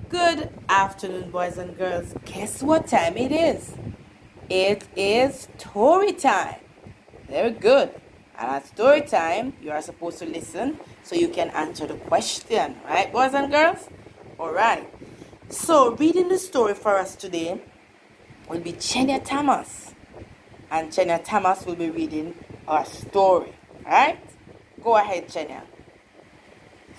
Good afternoon, boys and girls. Guess what time it is? It is story time. Very good. And at story time, you are supposed to listen so you can answer the question. Right, boys and girls? All right. So, reading the story for us today will be Chenia Thomas. And Chenia Thomas will be reading our story. All right? Go ahead, Chenia.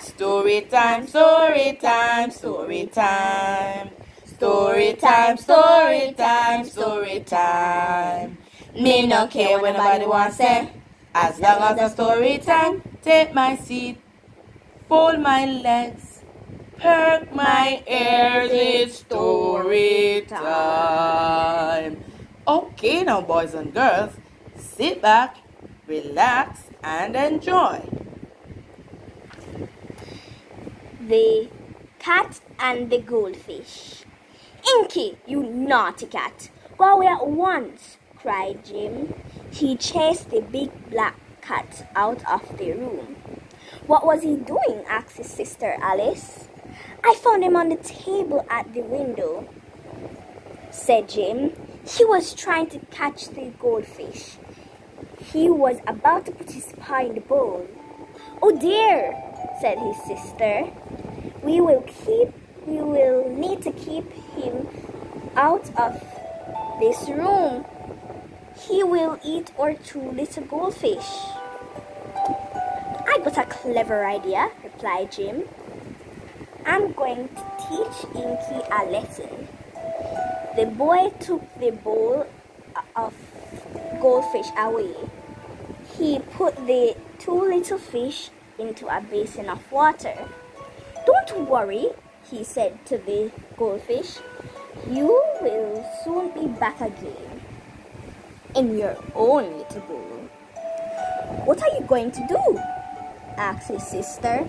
Story time, story time, story time. Story time, story time, story time. Me no care what nobody wants say. As long as a story time, take my seat, fold my legs, perk my ears, it's story time. Okay now, boys and girls, sit back, relax, and enjoy. The Cat and the Goldfish. Inky, you naughty cat, go away at once, cried Jim. He chased the big black cat out of the room. What was he doing? Asked his sister Alice. I found him on the table at the window, said Jim. He was trying to catch the goldfish. He was about to put his paw in the bowl. Oh dear, said his sister. We will need to keep him out of this room. He will eat our two little goldfish. I got a clever idea, replied Jim. I'm going to teach Inky a lesson. The boy took the bowl of goldfish away. He put the two little fish into a basin of water. Don't worry, he said to the goldfish. You will soon be back again in your own little bowl. What are you going to do? Asked his sister.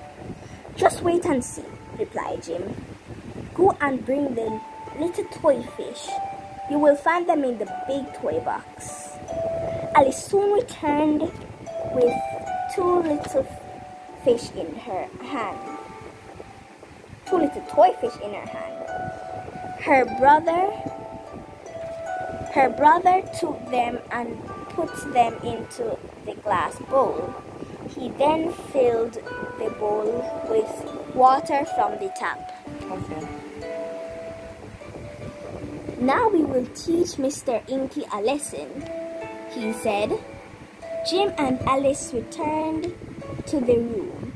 Just wait and see, replied Jim. Go and bring the little toy fish. You will find them in the big toy box. Alice soon returned with two little fish in her hand. Two little toy fish in her hand. Her brother took them and put them into the glass bowl. He then filled the bowl with water from the tap. Okay. Now we will teach Mr. Inky a lesson, he said. Jim and Alice returned to the room.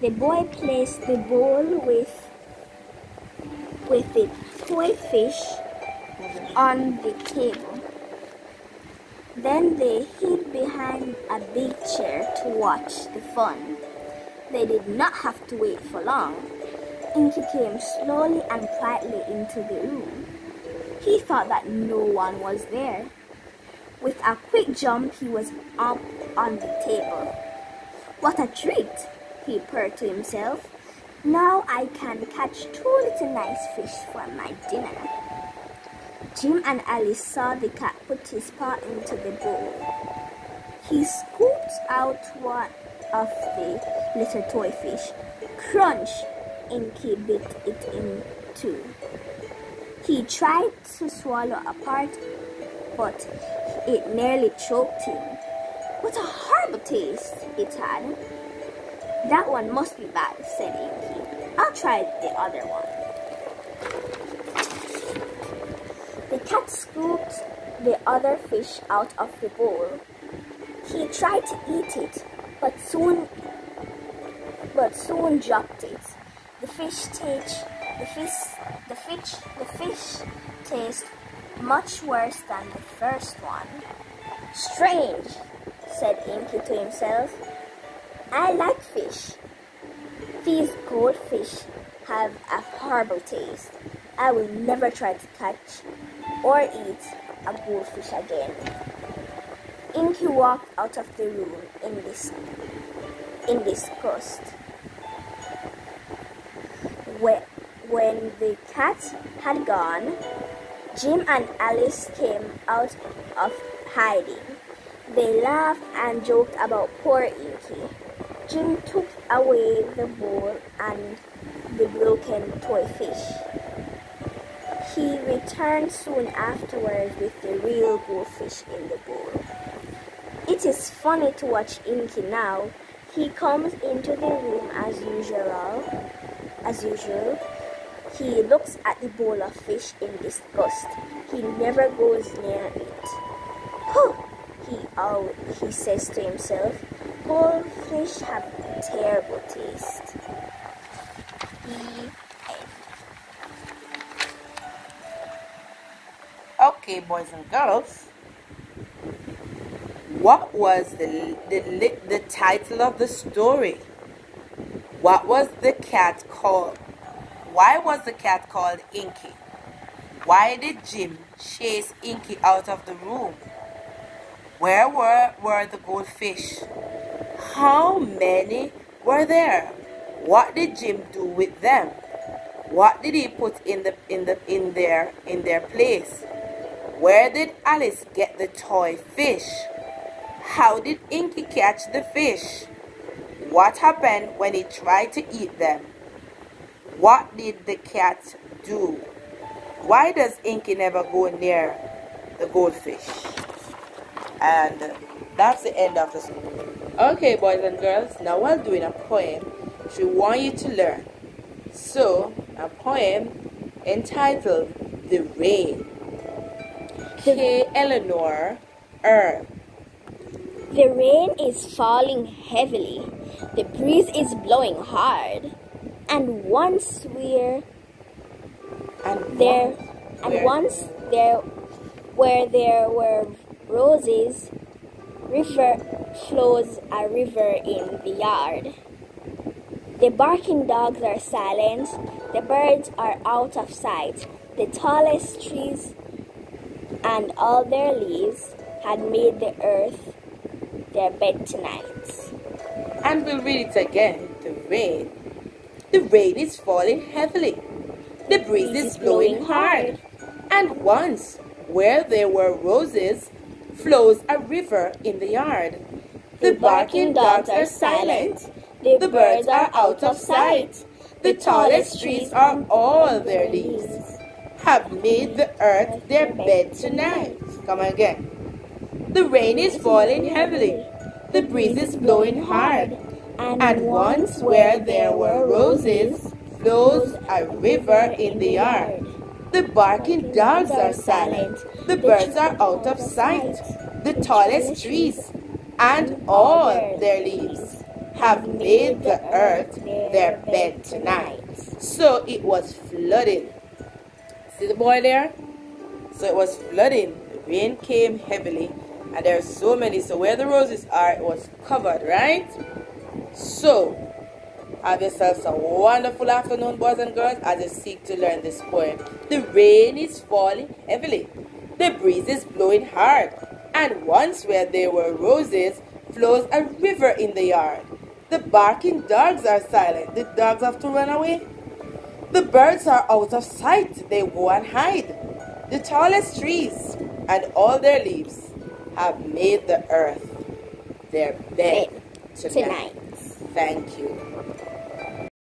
The boy placed the bowl with the toy fish on the table. Then they hid behind a big chair to watch the fun. They did not have to wait for long. Inky came slowly and quietly into the room. He thought that no one was there. With a quick jump, he was up on the table. What a treat, he purred to himself. Now I can catch two little nice fish for my dinner. Jim and Alice saw the cat put his paw into the bowl. He scooped out one of the little toy fish. Crunch! Inky bit it in two. He tried to swallow a part, but it nearly choked him. What a horrible taste it had. That one must be bad, said Inky. I'll try the other one. The cat scooped the other fish out of the bowl. He tried to eat it, but soon dropped it. The fish tastes much worse than the first one. Strange, said Inky to himself. I like fish. These goldfish have a horrible taste. I will never try to catch or eat a goldfish again. Inky walked out of the room in disgust. When the cat had gone, Jim and Alice came out of hiding. They laughed and joked about poor Inky. Jim took away the bowl and the broken toy fish. He returned soon afterwards with the real goldfish in the bowl. It is funny to watch Inky now. He comes into the room as usual. He looks at the bowl of fish in disgust. He never goes near it. Oh, he says to himself, goldfish have a terrible taste. Okay, boys and girls, what was the title of the story? What was the cat called? Why was the cat called Inky? Why did Jim chase Inky out of the room? Where were the goldfish? How many were there? What did Jim do with them? What did he put in their place? Where did Alice get the toy fish? How did Inky catch the fish? What happened when he tried to eat them? What did the cat do? Why does Inky never go near the goldfish? And that's the end of the story. Okay, boys and girls, now while doing a poem, which we want you to learn. So, a poem entitled The Rain. K. Eleanor R. The rain is falling heavily. The breeze is blowing hard. And once where there were roses, river flows a river in the yard. The barking dogs are silent, the birds are out of sight. The tallest trees and all their leaves had made the earth their bed tonight. And we'll read it again. The rain. The rain is falling heavily. The breeze is blowing hard. And once, where there were roses, flows a river in the yard. The barking dogs are silent. The birds are out of sight. The tallest trees are all their leaves have made the earth their bed tonight. Come again. The rain is falling heavily. The breeze is blowing hard. And once where there were roses, flows a river in the yard. The barking dogs are silent. The birds are out of sight. The tallest trees and all their leaves have made the earth their bed tonight. So it was flooding. See the boy there? So it was flooding. The rain came heavily. And there are so many. So where the roses are, it was covered, right? So, have yourselves a wonderful afternoon, boys and girls, as you seek to learn this poem. The rain is falling heavily. The breeze is blowing hard. And once where there were roses, flows a river in the yard. The barking dogs are silent. The dogs have to run away. The birds are out of sight. They go and hide. The tallest trees and all their leaves have made the earth their bed tonight. Thank you.